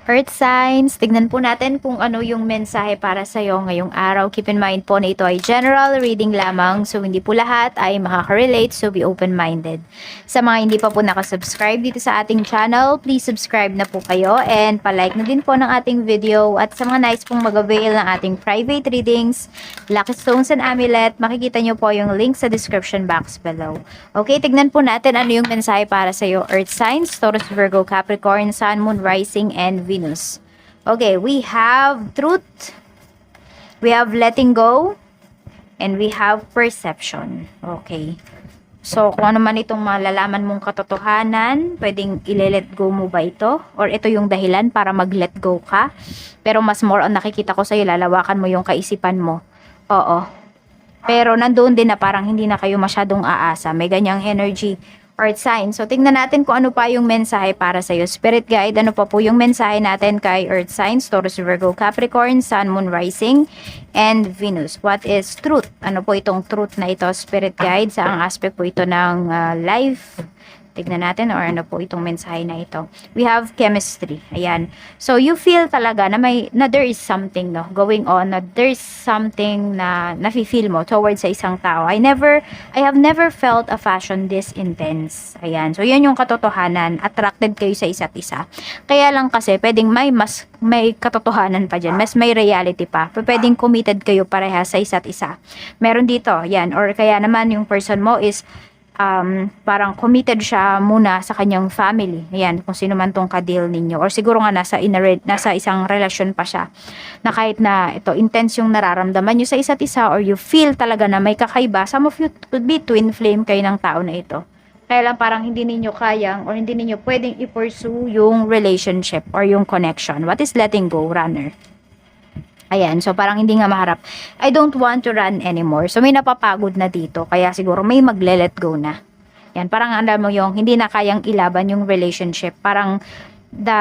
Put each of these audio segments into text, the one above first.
Earth signs, tignan po natin kung ano yung mensahe para sa iyo ngayong araw. Keep in mind po na ito ay general reading lamang, so hindi po lahat ay makaka-relate, so be open-minded. Sa mga hindi pa po nakasubscribe dito sa ating channel, please subscribe na po kayo and palike na din po ng ating video. At sa mga nice pong mag-avail ng ating private readings, lucky stones and amulet, makikita nyo po yung link sa description box below. Okay, tignan po natin ano yung mensahe para sa iyo, Earth signs, Taurus, Virgo, Capricorn, Sun, Moon, Rising, and Venus. Okay, we have truth, we have letting go, and we have perception. Okay. So, kung ano man itong malalaman mong katotohanan, pwedeng i-let go mo ba ito? Or ito yung dahilan para mag-let go ka? Pero mas more on nakikita ko sa'yo, lalawakan mo yung kaisipan mo. Oo. Pero nandoon din na parang hindi na kayo masyadong aasa. May ganyang energy. Earth sign. So, tingnan natin kung ano pa yung mensahe para sa'yo. Spirit guide, ano pa po yung mensahe natin kay Earth signs, Taurus, Virgo, Capricorn, Sun, Moon, Rising, and Venus. What is truth? Ano po itong truth na ito, Spirit guide? Saang aspect po ito ng life? Tignan natin or ano po itong mensahe na ito. We have chemistry. Ayan. So, you feel talaga na there is something going on, na there is something na nafe-feel mo towards sa isang tao. I have never felt a passion this intense. Ayan. So, yan yung katotohanan. Attracted kayo sa isa't isa. Kaya lang kasi, pwedeng may katotohanan pa dyan. Mas may reality pa. Pwedeng committed kayo parehas sa isa't isa. Meron dito. Yan. Or kaya naman yung person mo is parang committed siya muna sa kanyang family. Ayan, kung sino man tong ka-deal ninyo. Or siguro nga nasa isang relasyon pa siya. Na kahit na ito, intense yung nararamdaman nyo sa isa't isa or you feel talaga na may kakaiba. Some of you could be twin flame kayo ng tao na ito. Kaya lang parang hindi ninyo kayang or hindi ninyo pwedeng i-pursue yung relationship or yung connection. What is letting go, runner? Ayan, so parang hindi nga maharap. I don't want to run anymore. So may napapagod na dito, kaya siguro may magle-let go na. Yan, parang alam mo yung hindi na kayang ilaban yung relationship. Parang the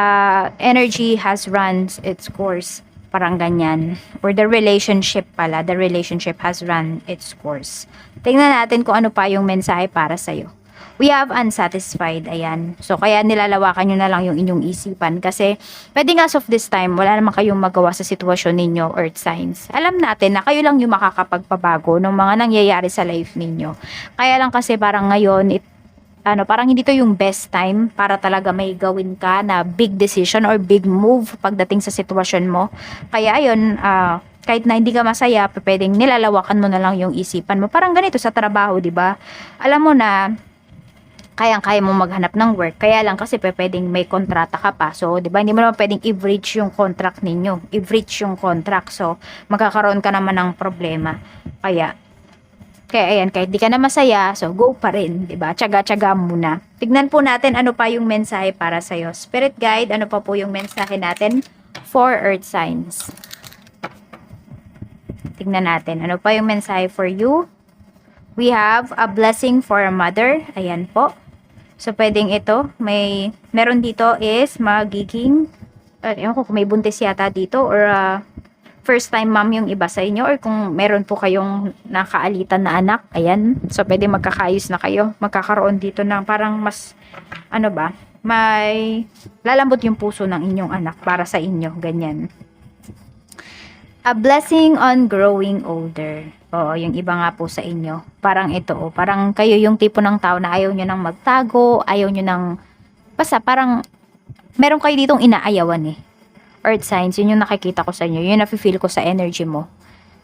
energy has run its course. Parang ganyan. Or the relationship has run its course. Tingnan natin kung ano pa yung mensahe para sa'yo. We have unsatisfied, ayan. So, kaya nilalawakan nyo na lang yung inyong isipan. Kasi, pwedeng as of this time, wala naman kayong magawa sa sitwasyon ninyo, Earth signs. Alam natin na kayo lang yung makakapagpabago ng mga nangyayari sa life ninyo. Kaya lang kasi parang ngayon, parang hindi to yung best time para talaga may gawin ka na big decision or big move pagdating sa sitwasyon mo. Kaya ayun, kahit na hindi ka masaya, pwedeng nilalawakan mo na lang yung isipan mo. Parang ganito sa trabaho, di ba? Alam mo na, kayang-kaya mo maghanap ng work. Kaya lang kasi pwedeng may kontrata ka pa. So, di ba, hindi mo naman pwedeng i-breach yung contract ninyo. I-breach yung contract. So, magkakaroon ka naman ng problema. Kaya ayan, kahit di ka na masaya, so go pa rin, di ba? Tiyaga-tiyaga muna. Tignan po natin ano pa yung mensahe para sa'yo. Spirit guide, ano pa po yung mensahe natin for Earth signs? Tignan natin, ano pa yung mensahe for you? We have a blessing for a mother. Ayan po. So, pwedeng ito, meron dito is magiging, ewan ko kung may buntis yata dito or first time mom yung iba sa inyo or kung meron po kayong nakaalitan na anak, ayan. So, pwede magkakayos na kayo. Magkakaroon dito ng parang mas, may lalambot yung puso ng inyong anak para sa inyo, ganyan. A blessing on growing older. Oo, yung iba nga po sa inyo. Parang ito, parang kayo yung tipo ng tao na ayaw nyo nang magtago, ayaw nyo nang, basta parang, meron kayo ditong inaayawan eh. Earth signs, yun yung nakikita ko sa inyo, yun yung nafe-feel ko sa energy mo.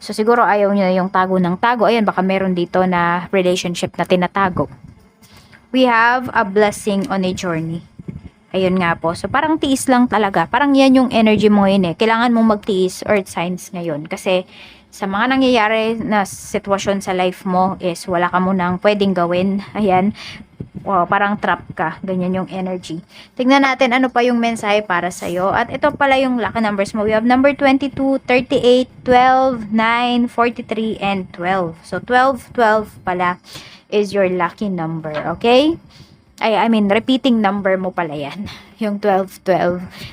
So siguro ayaw nyo yung tago ng tago, ayan, baka meron dito na relationship na tinatago. We have a blessing on a journey. Ayun nga po. So, parang tiis lang talaga. Parang yan yung energy mo ngayon eh. Kailangan mong magtiis, Earth signs ngayon. Kasi, sa mga nangyayari na sitwasyon sa life mo is wala ka munang pwedeng gawin. Ayan. Wow, parang trap ka. Ganyan yung energy. Tignan natin ano pa yung mensahe para sa'yo. At ito pala yung lucky numbers mo. We have number 22, 38, 12, 9, 43, and 12. So, 12 pala is your lucky number. Okay? I mean, repeating number mo pala yan. Yung 12.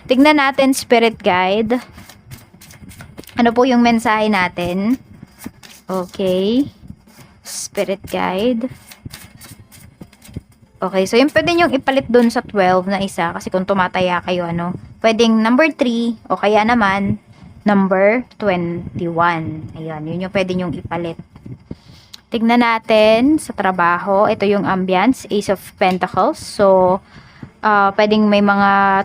Tignan natin, Spirit Guide. Ano po yung mensahe natin? Okay. Spirit Guide. Okay, so yung pwede nyong ipalit dun sa 12 na isa. Kasi kung tumataya kayo, Pwedeng number 3 o kaya naman number 21. Ayan, yun yung pwede nyong ipalit. Tignan natin sa trabaho. Ito yung ambience, Ace of Pentacles. So, pwedeng may mga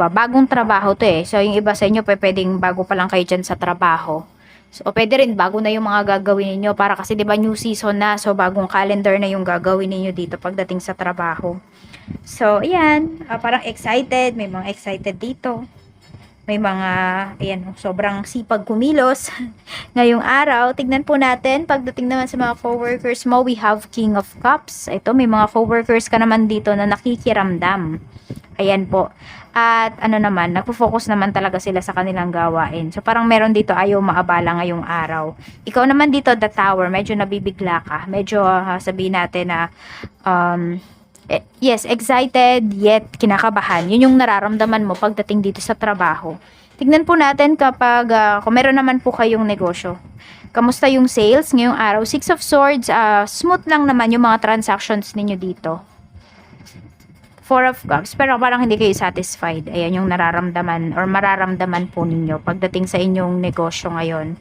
bagong trabaho to eh. So, yung iba sa inyo, pwedeng bago pa lang kayo dyan sa trabaho. So, pwede rin, bago na yung mga gagawin niyo para kasi 'di ba new season na, so bagong calendar na yung gagawin niyo dito pagdating sa trabaho. So, ayan, parang excited, may mga excited dito. May mga, ayan, sobrang sipag kumilos ngayong araw. Tignan po natin, pagdating naman sa mga coworkers mo, we have King of Cups. Ito, may mga coworkers ka naman dito na nakikiramdam. Ayan po. At ano naman, nagpo-focus naman talaga sila sa kanilang gawain. So parang meron dito ayaw maabala ngayong araw. Ikaw naman dito, the tower, medyo nabibigla ka. Medyo sabihin natin na yes, excited yet kinakabahan. Yun yung nararamdaman mo pagdating dito sa trabaho. Tignan po natin kapag kung meron naman po kayong negosyo. Kamusta yung sales ngayong araw? Six of Swords, smooth lang naman yung mga transactions ninyo dito. Four of Cups, pero parang hindi kayo satisfied. Ayan yung nararamdaman or mararamdaman po ninyo pagdating sa inyong negosyo ngayon.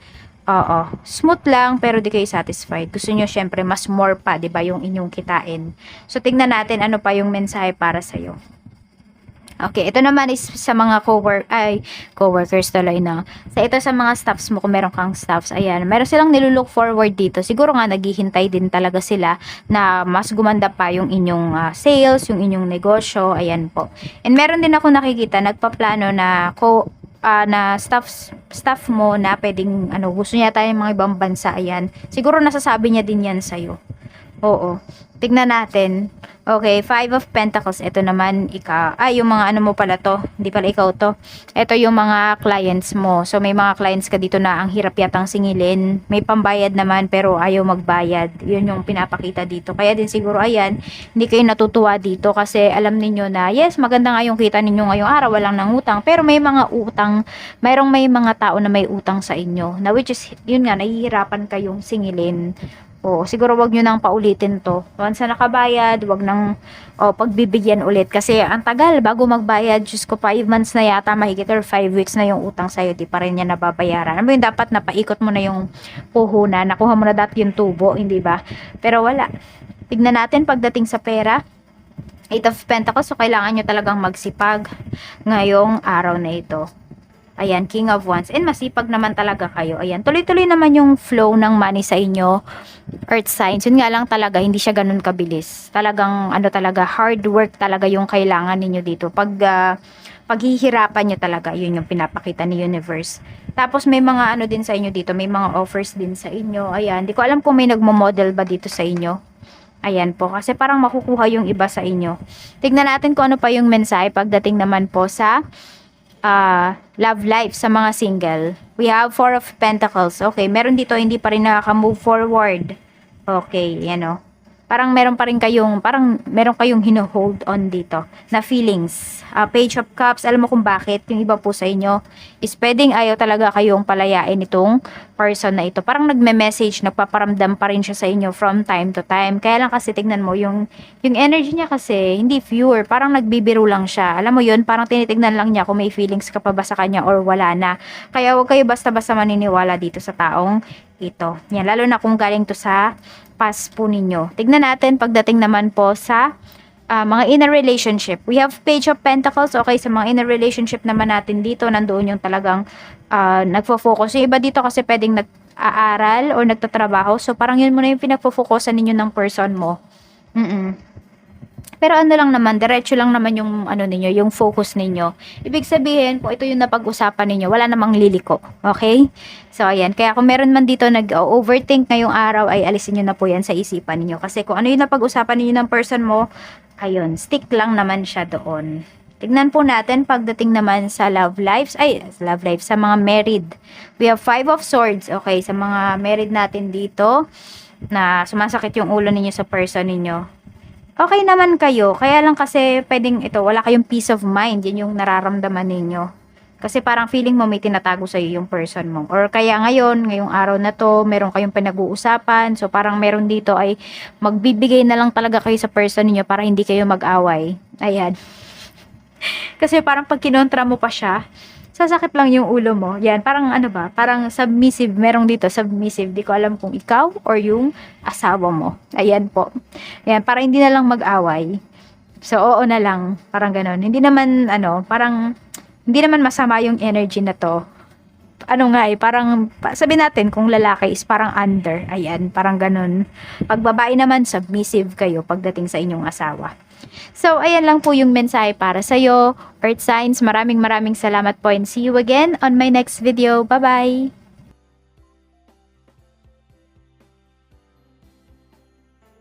Oo, smooth lang pero di kayo satisfied. Gusto nyo syempre mas more pa, 'di ba, yung inyong kitain. So tignan natin ano pa yung mensahe para sa iyo. Okay, ito naman is sa mga coworkers tuloy na. Ito sa mga staffs mo, kung meron kang staffs, ayan, meron silang nilulook forward dito. Siguro nga naghihintay din talaga sila na mas gumanda pa yung inyong sales, yung inyong negosyo, ayan po. And meron din ako nakikita, nagpaplano na na staff mo na pwedeng gusto niya tayong mga ibang bansa, ayan. Siguro nasasabi niya din yan sa'yo. Oo. Tignan natin. Okay, Five of Pentacles. Ito naman, yung mga mo pala to. Hindi pala ikaw to. Ito yung mga clients mo. So, may mga clients ka dito na ang hirap yatang singilin. May pambayad naman, pero ayaw magbayad. Yun yung pinapakita dito. Kaya din siguro, ayan, hindi kayo natutuwa dito kasi alam ninyo na, yes, maganda nga yung kita ninyo ngayong araw, walang nangutang. Pero may mga utang, may mga tao na may utang sa inyo. Na which is, yun nga, nahihirapan kayong singilin. Oo, siguro wag nyo nang paulitin to. Once na nakabayad, wag nang pagbibigyan ulit. Kasi ang tagal bago magbayad. Diyos ko, 5 months na yata mahigit or 5 weeks na yung utang sa'yo. Di pa rin niya nababayaran. Ano yung dapat napaikot mo na yung puhunan. Nakuha mo na dati yung tubo, hindi ba? Pero wala. Tignan natin pagdating sa pera. Eight of Pentacles. So, kailangan nyo talagang magsipag ngayong araw na ito. Ayan, King of Wands. And masipag naman talaga kayo. Ayan, tuloy-tuloy naman yung flow ng money sa inyo. Earth signs. Yun nga lang talaga, hindi siya ganun kabilis. Talagang, talaga, hard work talaga yung kailangan ninyo dito. Paghihirapan nyo talaga, yun yung pinapakita ni Universe. Tapos may mga din sa inyo dito. May mga offers din sa inyo. Ayan, di ko alam kung may nagmo-model ba dito sa inyo. Ayan po, kasi parang makukuha yung iba sa inyo. Tignan natin kung ano pa yung mensahe pagdating naman po sa love life sa mga single. We have Four of Pentacles. Okay, meron dito hindi pa rin nakaka-move forward. Okay, yan o. Parang meron kayong hino-hold on dito na feelings. Page of Cups, alam mo kung bakit? Yung iba po sa inyo is pwedeng ayaw talaga kayong palayain itong person na ito. Parang nagme-message, nagpaparamdam pa rin siya sa inyo from time to time. Kaya lang kasi tignan mo, yung energy niya kasi hindi pure. Parang nagbibiro lang siya. Alam mo yun, parang tinitignan lang niya kung may feelings ka pa ba sa kanya or wala na. Kaya huwag kayo basta-basta maniniwala dito sa taong ito. Yan, lalo na kung galing to sa past po ninyo. Tignan natin pagdating naman po sa mga inner relationship. We have Page of Pentacles. Okay, sa mga inner relationship naman natin dito, nandoon yung talagang nagfo-focus. Yung iba dito kasi pwedeng nag-aaral or nagtatrabaho. So, parang yun muna yung pinagfo-focusan ninyo ng person mo. Pero lang naman, diretso lang naman yung ninyo, yung focus ninyo. Ibig sabihin, kung ito yung napag-usapan ninyo, wala namang liliko. Okay? So, ayan. Kaya kung meron man dito nag-overthink ngayong araw, ay alisin nyo na po yan sa isipan ninyo. Kasi kung ano yung napag-usapan ninyo ng person mo, ayun, stick lang naman siya doon. Tignan po natin pagdating naman sa love lives, sa mga married. We have Five of Swords. Okay, sa mga married natin dito, na sumasakit yung ulo ninyo sa person ninyo. Okay naman kayo, kaya lang kasi pwedeng wala kayong peace of mind, yan yung nararamdaman ninyo. Kasi parang feeling mo may tinatago sa'yo yung person mo. Or kaya ngayong araw na to, meron kayong pinag-uusapan, so parang meron dito ay magbibigay na lang talaga kayo sa person niyo para hindi kayo mag-away. Ayan. Kasi parang pag kinontra mo pa siya, sasakit lang yung ulo mo. Yan, parang ano ba, parang submissive, merong dito, submissive. Di ko alam kung ikaw or yung asawa mo. Ayan po. Ayan, para hindi na lang mag-away. So, oo na lang, parang ganon. Hindi naman, ano, parang, hindi naman masama yung energy na to. Ano nga eh, parang, sabi natin, kung lalaki is parang under. Ayan, parang ganon. Pag babae naman, submissive kayo pagdating sa inyong asawa. So, ayan lang po yung mensahe para sa'yo, Earth Signs. Maraming salamat po and see you again on my next video. Bye-bye!